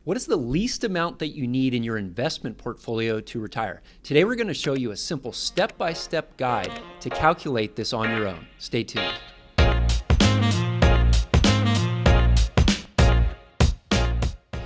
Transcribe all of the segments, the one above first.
What is the least amount that you need in your investment portfolio to retire? Today, we're going to show you a simple step-by-step guide to calculate this on your own. Stay tuned.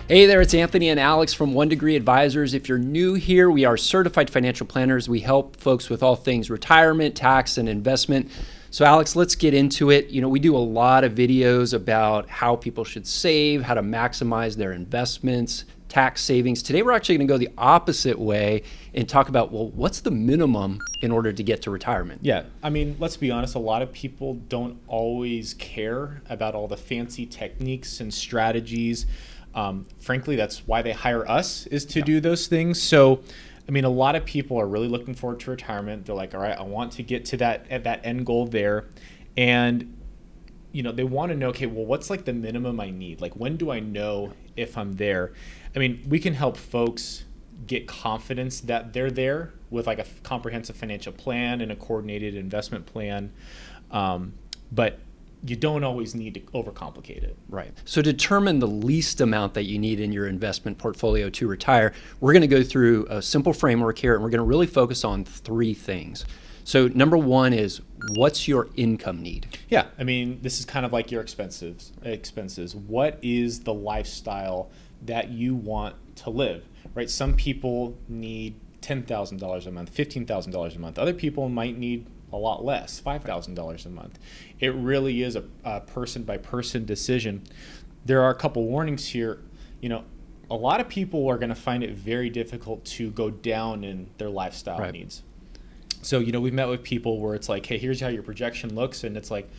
Hey there, it's Anthony and Alex from One Degree Advisors. If you're new here, we are certified financial planners. We help folks with all things retirement, tax, and investment. So Alex, let's get into it. You know, we do a lot of videos about how people should save, how to maximize their investments, tax savings. Today, we're actually going to go the opposite way and talk about, well, what's the minimum in order to get to retirement? Yeah, I mean, let's be honest, a lot of people don't always care about all the fancy techniques and strategies. Frankly, that's why they hire us, is to do those things. So, I mean, a lot of people are really looking forward to retirement. They're like, all right, I want to get to that end goal there. And, you know, they want to know, okay, well, what's like the minimum I need? Like, when do I know if I'm there? I mean, we can help folks get confidence that they're there with like a comprehensive financial plan and a coordinated investment plan. But you don't always need to overcomplicate it. Right. So to determine the least amount that you need in your investment portfolio to retire, we're going to go through a simple framework here, and we're going to really focus on three things. So number one is, what's your income need? Yeah, I mean, this is kind of like your expenses. What is the lifestyle that you want to live, right? Some people need $10,000 a month, $15,000 a month. Other people might need a lot less, $5,000 a month. It really is a person-by-person decision. There are a couple warnings here. You know, a lot of people are going to find it very difficult to go down in their lifestyle needs. So, you know, we've met with people where it's like, hey, here's how your projection looks. And it's like,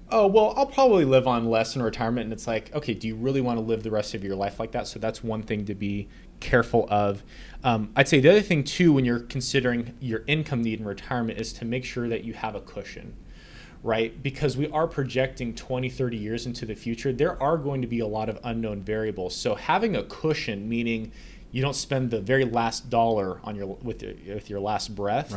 oh, well, I'll probably live on less in retirement. And it's like, okay, do you really want to live the rest of your life like that? So that's one thing to be careful of. I'd say the other thing too, when you're considering your income need in retirement, is to make sure that you have a cushion, right? Because we are projecting 20, 30 years into the future. There are going to be a lot of unknown variables. So having a cushion, meaning you don't spend the very last dollar on with your last breath,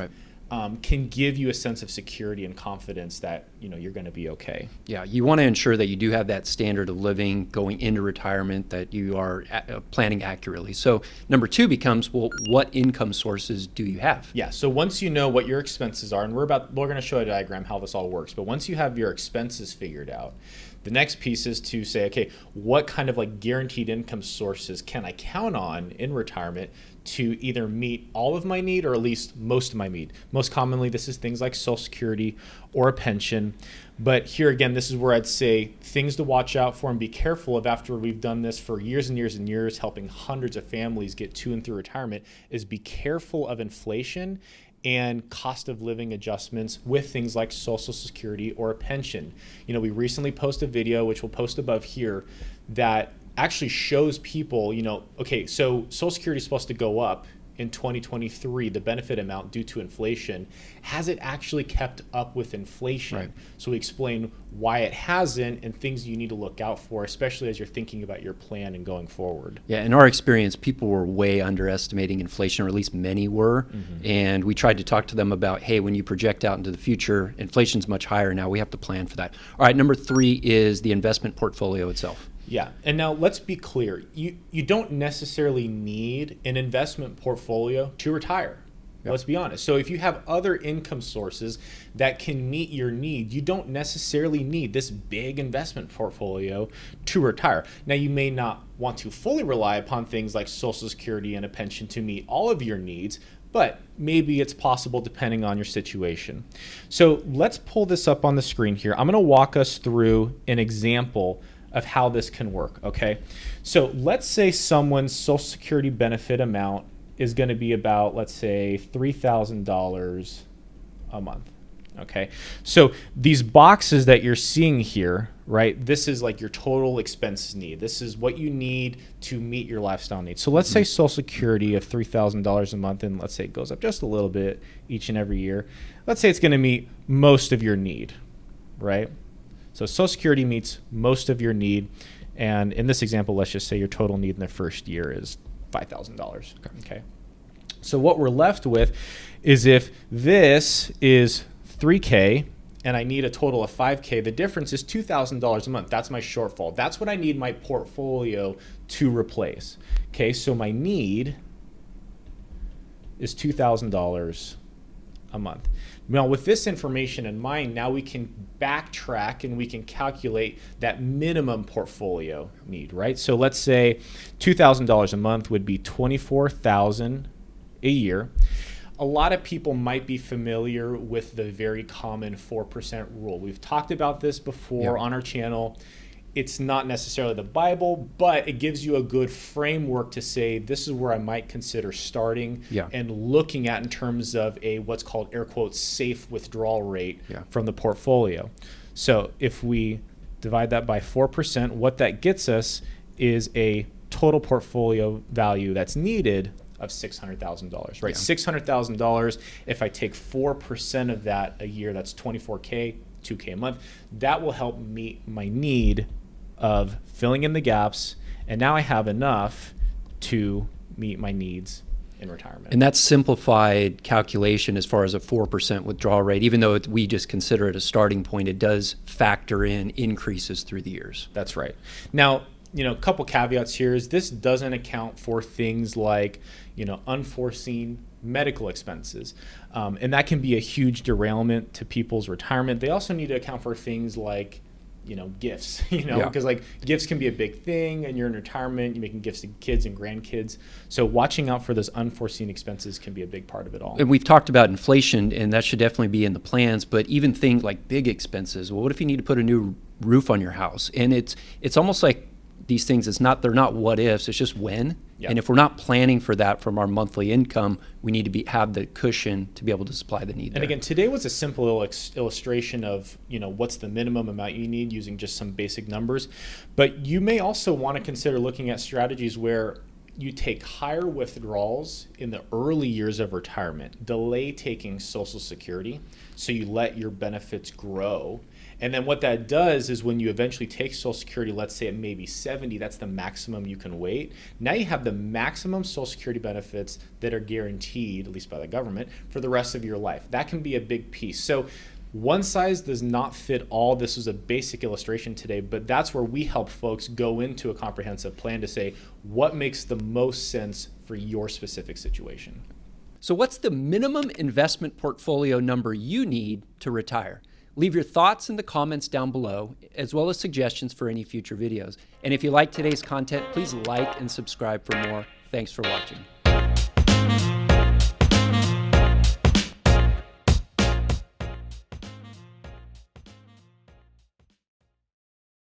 can give you a sense of security and confidence that, you know, you're going to be okay. Yeah, you want to ensure that you do have that standard of living going into retirement, that you are planning accurately. So number two becomes, well, what income sources do you have? Yeah, so once you know what your expenses are, and we're going to show a diagram how this all works, but once you have your expenses figured out, the next piece is to say, okay, what kind of like guaranteed income sources can I count on in retirement to either meet all of my need or at least most of my need? Most commonly, this is things like Social Security or a pension. But here again, this is where I'd say things to watch out for and be careful of after we've done this for years and years and years, helping hundreds of families get to and through retirement, is be careful of inflation and cost of living adjustments with things like Social Security or a pension. You know, we recently posted a video, which we'll post above here, that actually shows people, you know, okay, so Social Security is supposed to go up in 2023, the benefit amount due to inflation. Has it actually kept up with inflation? Right. So we explain why it hasn't and things you need to look out for, especially as you're thinking about your plan and going forward. Yeah, in our experience, people were way underestimating inflation, or at least many were. And we tried to talk to them about, hey, when you project out into the future, inflation's much higher now. We have to plan for that. All right, number three is the investment portfolio itself. Yeah, and now let's be clear. You don't necessarily need an investment portfolio to retire. Yep. Let's be honest. So if you have other income sources that can meet your need, you don't necessarily need this big investment portfolio to retire. Now, you may not want to fully rely upon things like Social Security and a pension to meet all of your needs, but maybe it's possible depending on your situation. So let's pull this up on the screen here. I'm going to walk us through an example of how this can work, okay? So let's say someone's Social Security benefit amount is going to be about, let's say, $3,000 a month, okay? So these boxes that you're seeing here, right, this is like your total expenses need. This is what you need to meet your lifestyle needs. So let's say Social Security of $3,000 a month, and let's say it goes up just a little bit each and every year. Let's say it's going to meet most of your need, right? So Social Security meets most of your need. And in this example, let's just say your total need in the first year is $5,000. Okay. So what we're left with is, if this is $3K and I need a total of $5K, the difference is $2,000 a month. That's my shortfall. That's what I need my portfolio to replace. Okay, so my need is $2,000 a month. Now, with this information in mind, now we can backtrack and we can calculate that minimum portfolio need, right? So let's say $2,000 a month would be $24,000 a year. A lot of people might be familiar with the very common 4% rule. We've talked about this before on our channel. It's not necessarily the Bible, but it gives you a good framework to say this is where I might consider starting and looking at in terms of a what's called air quotes safe withdrawal rate from the portfolio. So if we divide that by 4%, what that gets us is a total portfolio value that's needed of $600,000, right? $600,000. If I take 4% of that a year, that's $24K, $2K a month. That will help meet my need of filling in the gaps, and now I have enough to meet my needs in retirement. And that's simplified calculation as far as a 4% withdrawal rate. Even though we just consider it a starting point, it does factor in increases through the years. That's right. Now, a couple caveats here is this doesn't account for things like, unforeseen medical expenses. And that can be a huge derailment to people's retirement. They also need to account for things like, gifts, because like gifts can be a big thing and you're in retirement, you're making gifts to kids and grandkids. So watching out for those unforeseen expenses can be a big part of it all. And we've talked about inflation, and that should definitely be in the plans, but even things like big expenses. Well, what if you need to put a new roof on your house? And it's almost like these things, they're not what ifs, it's just when. And if we're not planning for that from our monthly income, we need to have the cushion to be able to supply the need. And again, today was a simple illustration of, what's the minimum amount you need using just some basic numbers. But you may also want to consider looking at strategies where you take higher withdrawals in the early years of retirement, delay taking Social Security, so you let your benefits grow. And then what that does is when you eventually take Social Security, let's say it may be 70, that's the maximum you can wait. Now you have the maximum Social Security benefits that are guaranteed, at least by the government, for the rest of your life. That can be a big piece. So one size does not fit all. This is a basic illustration today, but that's where we help folks go into a comprehensive plan to say what makes the most sense for your specific situation. So what's the minimum investment portfolio number you need to retire? Leave your thoughts in the comments down below, as well as suggestions for any future videos. And if you like today's content, please like and subscribe for more. Thanks for watching.